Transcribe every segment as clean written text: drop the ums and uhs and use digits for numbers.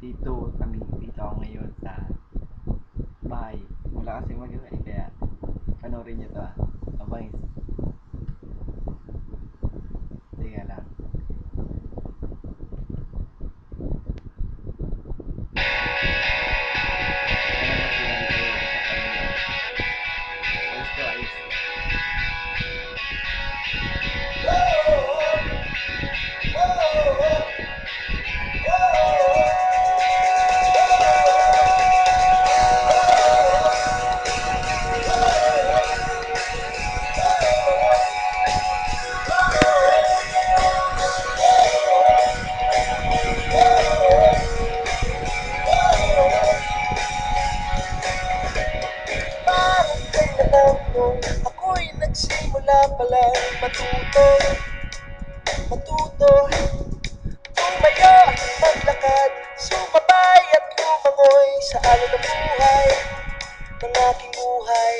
Dito ako ngayon sa bahay. Wala kasing magawa kaya panoorin nyo to Mabangis. Teka lang. Ayos to, ayos. Nung ako'y nagsimula palang matuto tumayo, maglakad, sumabay at lumangoy sa alon ng buhay ng aking buhay.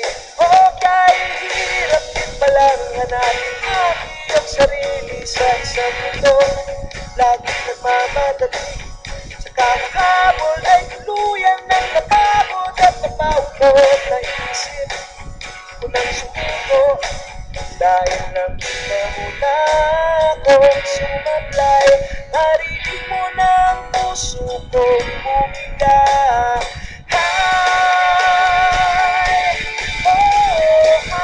Kahit hirap din palang hanapin ang sarili sa isang mundo laging nagmamadali sa kakahabol ay tuluyan ng napagod at napaupot na isip unang sumuko dahil nakita mo na akong sumablay. Narinig mo na ang puso kong bumiga. Hi! Oh, hi!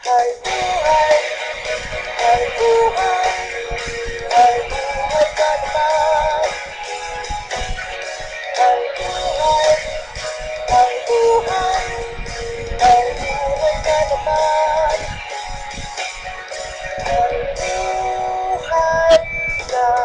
Hi buhay! Hi buhay! Hi buhay ka naman! Hi buhay! Hi buhay! Hi buhay ka naman! Hi buhay ka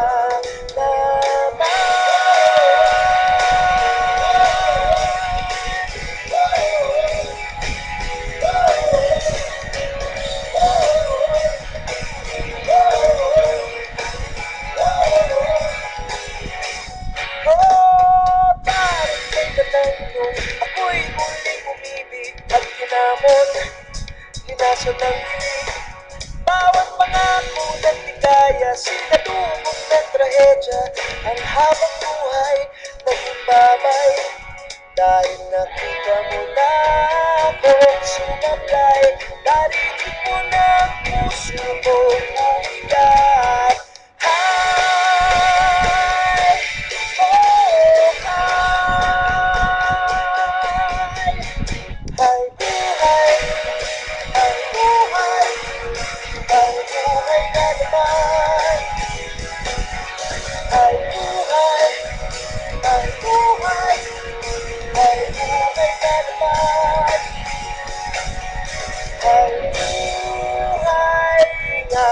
nung ako'y muling umibig at kinamot, linaso ng dilig. Bawat pangako ng ligaya, sinalubog ng trahedya, ang habang buhay nagbumbabay. Dahil nakita mo na akong sumablay, narinig mo na ang puso kong umigat. Hi! Oh, hi! Hi buhay! Hi buhay! Hi buhay ka naman! Hi buhay! Hi buhay! Hi buhay ka naman! Hi buhay nga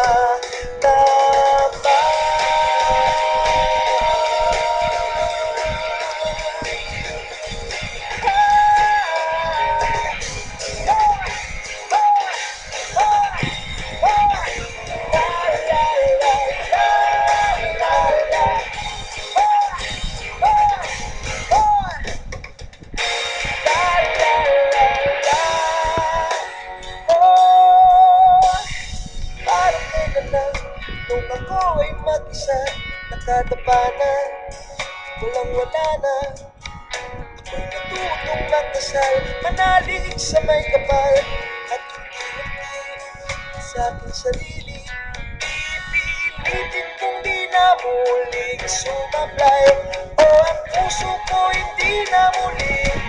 nung ako ay mag-isa, nakatapanan, walang-wala na. Ako'y natutong magdasal, manalig sa may kapal, at unti-unti sa aking sarili, pipilitin kong di na muling sumablay. Ang puso ko hindi na muling